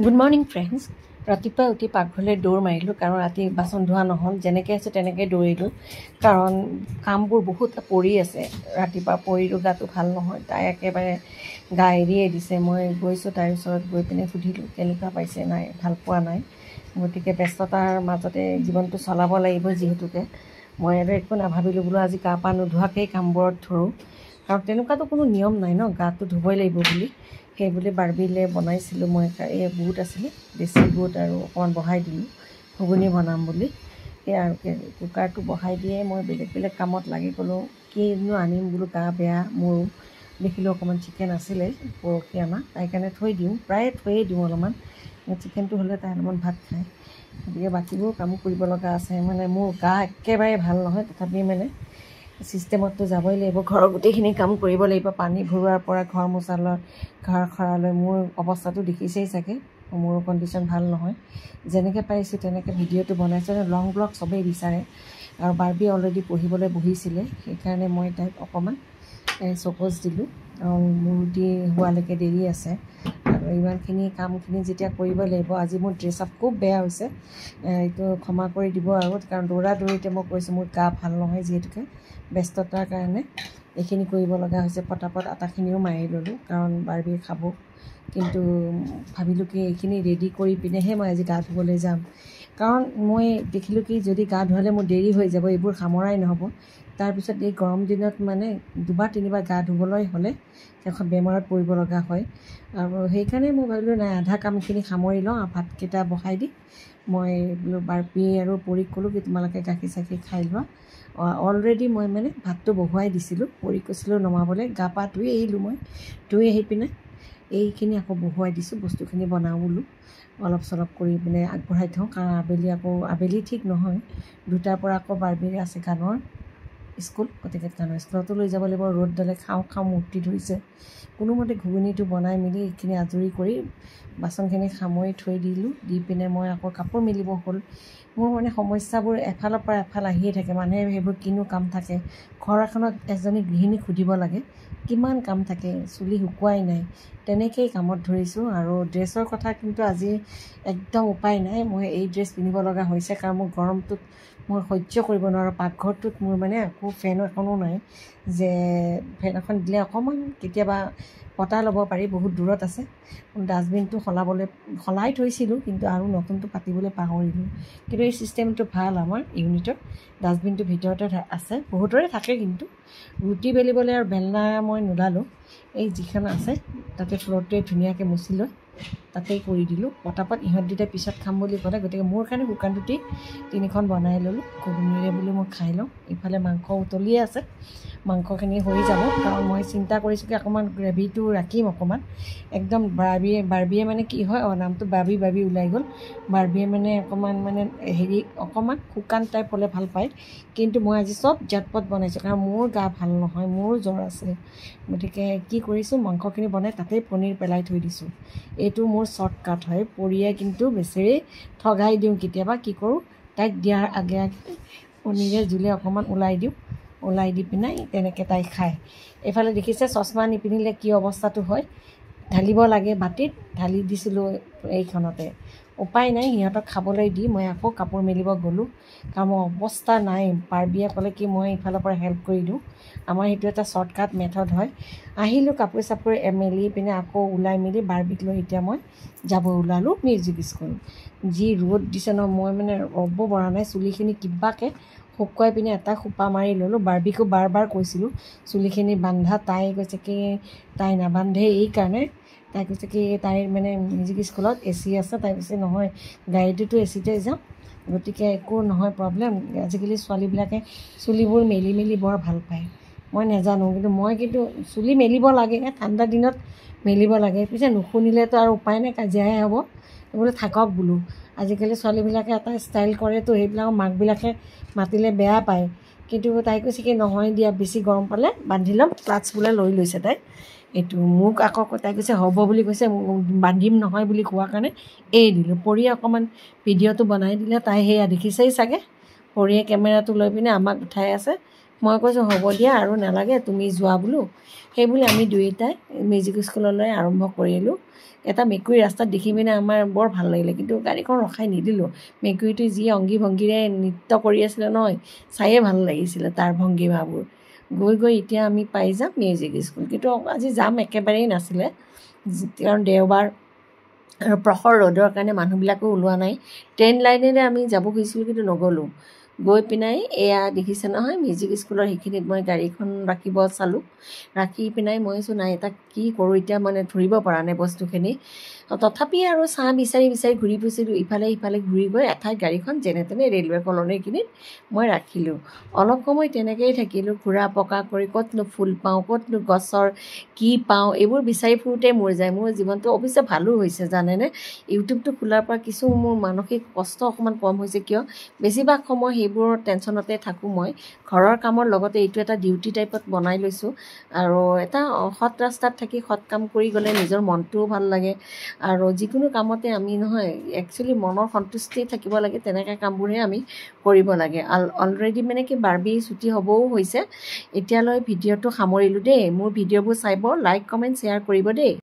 Good morning friends. ৰাতিপুৱা উঠি পাকঘৰলৈ দৌৰ মাৰিলোঁ, কাৰণ ৰাতি বাচন ধোৱা নহ'ল। যেনেকৈ আছে তেনেকৈ দৌৰিলোঁ, কাৰণ কামবোৰ বহুত পৰি আছে। ৰাতিপুৱা পৰিলোঁ, গাটো ভাল নহয়। তাই একেবাৰে গা এৰিয়ে দিছে। মই গৈছোঁ তাইৰ ওচৰত, গৈ পিনে সুধিলোঁ কেনেকুৱা পাইছে। নাই, ভাল পোৱা নাই। গতিকে ব্যস্ততাৰ মাজতে জীৱনটো চলাব লাগিব যিহেতুকে মই আৰু একো নাভাবিলোঁ। বোলো আজি গা পা নোধোৱাকেই কামবোৰত ধৰোঁ, কাৰণ তেনেকুৱাতো কোনো নিয়ম নাই ন, গাটো ধুবই লাগিব বুলি। সেইবুলি বাৰ্বিলে বনাইছিলোঁ মই। এই বুট আছিলে, দেশী বুট, আৰু অকণমান বহাই দিলোঁ ঘুগুনি বনাম বুলি। সেই আৰু কুকাৰটো বহাই দিয়ে মই বেলেগ বেলেগ কামত লাগি গ'লোঁ। কিনো আনিম বোলো, গা বেয়া মোৰো। দেখিলোঁ অকণমান চিকেন আছিলে পৰহি অনা, তাই কাৰণে থৈ দিওঁ, প্ৰায়ে থৈয়ে দিওঁ অলপমান। চিকেনটো হ'লে তাই অলপমান ভাত খায়। গতিকে বাকীবোৰ কামো কৰিব লগা আছে। মানে মোৰ গা একেবাৰে ভাল নহয়, তথাপি মানে ছিষ্টেমততো যাবই লাগিব। ঘৰৰ গোটেইখিনি কাম কৰিব লাগিব, পানী ভৰোৱাৰ পৰা ঘৰ মোচালৈ, ঘৰ সৰালৈ। মোৰ অৱস্থাটো দেখিছেই চাগে, মোৰো কণ্ডিশ্যন ভাল নহয়। যেনেকৈ পাৰিছোঁ তেনেকৈ ভিডিঅ'টো বনাইছোঁ। লং ব্লগ চবেই বিচাৰে, আৰু বাৰ্বি অলৰেডি পঢ়িবলৈ বহিছিলে। সেইকাৰণে মই তাইক অকণমান চকজ দিলোঁ, কাৰণ মোৰ হোৱালৈকে দেৰি আছে। আৰু ইমানখিনি কামখিনি যেতিয়া কৰিব লাগিব। আজি মোৰ ড্ৰেছ আপ খুব বেয়া হৈছে, এইটো ক্ষমা কৰি দিব আৰু, কাৰণ দৌৰা দৌৰিতে মই কৈছোঁ মোৰ গা ভাল নহয় যিহেতুকে। ব্যস্ততাৰ কাৰণে এইখিনি কৰিব লগা হৈছে। পটাপট আটাখিনিও মাৰি ল'লোঁ, কাৰণ বাৰ্বিয়ে খাব। কিন্তু ভাবিলোঁ কি এইখিনি ৰেডি কৰি পিনেহে মই আজি গা ধুবলৈ যাম, কাৰণ মই দেখিলোঁ কি যদি গা ধুৱালে মোৰ দেৰি হৈ যাব, এইবোৰ সামৰাই নহ'ব। তাৰপিছত এই গৰম দিনত মানে দুবাৰ তিনিবাৰ গা ধুবলৈ হ'লে এখন বেমাৰত পৰিব লগা হয়। আৰু সেইকাৰণে মই ভাবিলোঁ নাই, আধা কামখিনি সামৰি লওঁ। ভাতকেইটা বহাই দি মই বোলো বাৰ্বি আৰু পৰীক ক'লোঁ কি তোমালোকে গাখীৰ চাখীৰ খাই লোৱা। অলৰেডি মই মানে ভাতটো বহুৱাই দিছিলোঁ, পৰীক কৈছিলোঁ নমাবলৈ। গা পা ধুই আহিলোঁ মই, ধুই আহি পিনে এইখিনি আকৌ বহুৱাই দিছোঁ। বস্তুখিনি বনাওঁ বোলো, অলপ চলপ কৰি পিনে আগবঢ়াই থওঁ, কাৰণ আবেলি ঠিক নহয়, 2টাৰ পৰা আকৌ বাৰ্বিৰ আছে গানৰ স্কুল। গতিকে গানৰ স্কুলতো লৈ যাব লাগিব। ৰ'দডালে খাওঁ মূৰ্তি ধৰিছে। কোনোমতে ঘুগুনিটো বনাই মেলি এইখিনি আজৰি কৰি বাচনখিনি সামৰি থৈ দিলোঁ। দি পিনে মই আকৌ কাপোৰ মেলিব হ'ল। মোৰ মানে সমস্যাবোৰ এফালৰ পৰা এফাল আহিয়ে থাকে। মানুহে সেইবোৰ কিনো কাম থাকে। ঘৰ এখনত এজনী গৃহিণীক সুধিব লাগে কিমান কাম থাকে, চুলি শুকুৱাই নাই। তেনেকেই কামত ধৰিছোঁ। আৰু ড্ৰেছৰ কথা কিন্তু আজি একদম উপায় নাই, মই এই ড্ৰেছ পিন্ধিব লগা হৈছে, কাৰণ মোৰ গৰমটোত মই সহ্য কৰিব নোৱাৰোঁ। পাকঘৰটোত মোৰ মানে একো ফেন এখনো নাই, যে ফেন এখন দিলে অকণমান কেতিয়াবা বতাহ ল'ব পাৰি। বহুত দূৰত আছে। ডাষ্টবিনটো সলাই থৈছিলোঁ, কিন্তু আৰু নতুনটো পাতিবলৈ পাহৰিলোঁ। কিন্তু এই ছিষ্টেমটো ভাল আমাৰ ইউনিটৰ, ডাষ্টবিনটো ভিতৰতে আছে। বহুতৰে থাকে, কিন্তু ৰুটি বেলিবলৈ আৰু বেলনা মই নোলালোঁ। এই যিখন আছে তাতে ফ্ল'ৰটোৱে ধুনীয়াকৈ মুচি লৈ তাতেই কৰি দিলোঁ। পটাপট ইহঁত দুটাই পিছত খাম বুলি ক'লে, গতিকে মোৰ কাৰণে শুকান ৰুটি 3খন বনাই ল'লোঁ। ঘুগুনিৰে বুলি মই খাই লওঁ। ইফালে মাংস উতলিয়ে আছে, মাংসখিনি হৈ যাব। কাৰণ মই চিন্তা কৰিছোঁ কি অকণমান গ্ৰেভিটো ৰাখিম অকণমান। একদম বাৰ্বিয়ে মানে কি হয়, নামটো বাৰ্বি ওলাই গ'ল। বাৰ্বিয়ে মানে অকণমান অকণমান শুকান টাইপ হ'লে ভাল পায়। কিন্তু মই আজি চব জাতপট বনাইছোঁ, কাৰণ মোৰ গা ভাল নহয়, মোৰো জ্বৰ আছে। গতিকে কি কৰিছোঁ, মাংসখিনি বনাই তাতেই পনীৰ পেলাই থৈ দিছোঁ। এইটো মোৰ শ্বৰ্টকাট হয়। পৰিয়ে কিন্তু বেচেৰি ঠগাই দিওঁ কেতিয়াবা। কি কৰোঁ, তাইক দিয়াৰ আগে পনীৰে জোলে অকণমান ওলাই দি পিনে তেনেকৈ তাই খায়। এইফালে দেখিছে চশমা নিপিন্ধিলে কি অৱস্থাটো হয়। ঢালিব লাগে বাতিত, ঢালি দিছিলোঁ এইখনতে। উপায় নাই, সিহঁতক খাবলৈ দি মই আকৌ কাপোৰ মেলিব গ'লোঁ, কাৰণ মোৰ অৱস্থা নাই। বাৰ্বিয়ে ক'লে কি মই ইফালৰ পৰা হেল্প কৰি দিওঁ। আমাৰ সেইটো এটা শ্বৰ্টকাট মেথড হয়। আহিলোঁ, কাপোৰ চাপোৰ মেলি পিনে আকৌ ওলাই মেলি বাৰ্বিক লৈ এতিয়া মই ওলালোঁ মিউজিক স্কুল। যি ৰ'দ দিছে ন, মই মানে ৰ'ব পৰা নাই। চুলিখিনি কিবাকৈ শুকুৱাই পিনে এটা খোপা মাৰি ল'লোঁ। বাৰ্বিকো বাৰ বাৰ কৈছিলোঁ চুলিখিনি বান্ধা। তাই কৈছে কি তাই নাবান্ধে এইকাৰণে। তাই কৈছে কি তাইৰ মানে মিউজিক স্কুলত AC আছে। তাই কৈছে নহয়, গাড়ীটোতো ACতে যাম, গতিকে একো নহয় প্ৰব্লেম। আজিকালি ছোৱালীবিলাকে চুলিবোৰ মেলি বৰ ভাল পায়। মই নাজানো, কিন্তু মই চুলি মেলিব লাগে, ঠাণ্ডা দিনত মেলিব লাগে। পিছে নুশুনিলেতো আৰু উপায় নাই, কাজিয়াহে হ'ব। বোলো থাকক বোলো। আজিকালি ছোৱালীবিলাকে এটা ষ্টাইল কৰেতো, সেইবিলাকৰ মাকবিলাকে মাতিলে বেয়া পায়। কিন্তু তাই কৈছে কি নহয় দিয়া, বেছি গৰম পালে বান্ধি ল'ম। ক্লাটছ বোলে লৈ লৈছে তাই। এইটো মোক আকৌ তাই কৈছে হ'ব বুলি কৈছে, বান্ধিম নহয় বুলি কোৱাৰ কাৰণে এৰি দিলোঁ। পৰিয়ে অকণমান ভিডিঅ'টো বনাই দিলে। তাই সেয়া দেখিছেই চাগে, পৰিয়ে কেমেৰাটো লৈ পিনে আমাক উঠাই আছে। মই কৈছোঁ হ'ব দিয়া আৰু নালাগে তুমি যোৱা বোলো। সেইবুলি আমি দুয়োটাই মিউজিক স্কুললৈ আৰম্ভ কৰিলোঁ। এটা মেকুৰী ৰাস্তাত দেখি পিনে আমাৰ বৰ ভাল লাগিলে, কিন্তু গাড়ীখন ৰখাই নিদিলোঁ। মেকুৰীটোৱে যি অংগী ভংগীৰে নৃত্য কৰি আছিলে নহয়, চায়ে ভাল লাগিছিলে তাৰ ভংগীমাবোৰ। গৈ এতিয়া আমি পাই যাম মিউজিক স্কুল। কিন্তু আজি যাম একেবাৰেই নাছিলে, কাৰণ দেওবাৰ আৰু প্ৰখৰ ৰ'দৰ কাৰণে মানুহবিলাকো ওলোৱা নাই। ট্ৰেইন লাইনেৰে আমি যাব খুজিছিলোঁ, কিন্তু নগ'লোঁ। গৈ পিনাই এয়া দেখিছে নহয় মিউজিক স্কুলৰ সেইখিনিত মই গাড়ীখন ৰাখিব চালোঁ। ৰাখি পিনাই মই কৈছোঁ নাই এটা কি কৰোঁ এতিয়া, মানে ধৰিব পৰা নাই বস্তুখিনি। তথাপি আৰু চাহ বিচাৰি ঘূৰি ফুৰিছিলোঁ, ইফালে সিফালে ঘূৰি গৈ এঠাইত গাড়ীখন যেনে তেনে ৰেলৱে কলনীখিনিত মই ৰাখিলোঁ। অলপ সময় তেনেকৈয়ে থাকিলোঁ, ঘূৰা পকা কৰি ক'তনো ফুল পাওঁ, ক'তনো গছৰ কি পাওঁ, এইবোৰ বিচাৰি ফুৰোঁতে মোৰ যায়। মোৰ জীৱনটো অৱশ্যে ভালো হৈছে জানেনে, ইউটিউবটো খোলাৰ পৰা কিছু মোৰ মানসিক কষ্ট অকণমান কম হৈছে। কিয় বেছিভাগ সময় সেইবোৰৰ টেনশ্যনতে থাকোঁ মই। ঘৰৰ কামৰ লগতে এইটো এটা ডিউটি টাইপত বনাই লৈছোঁ। আৰু এটা সৎ ৰাস্তাত থাকি সৎ কাম কৰি গ'লে নিজৰ মনটোও ভাল লাগে। আৰু যিকোনো কামতে আমি নহয় একচুৱেলি মনৰ সন্তুষ্টি থাকিব লাগে, তেনেকৈ কামবোৰহে আমি কৰিব লাগে। অলৰেডি মানে কি বাৰ্বি ছুটি হ'বও হৈছে। এতিয়ালৈ ভিডিঅ'টো সামৰিলোঁ দেই। মোৰ ভিডিঅ'বোৰ চাব, লাইক কমেণ্ট শ্বেয়াৰ কৰিব দেই।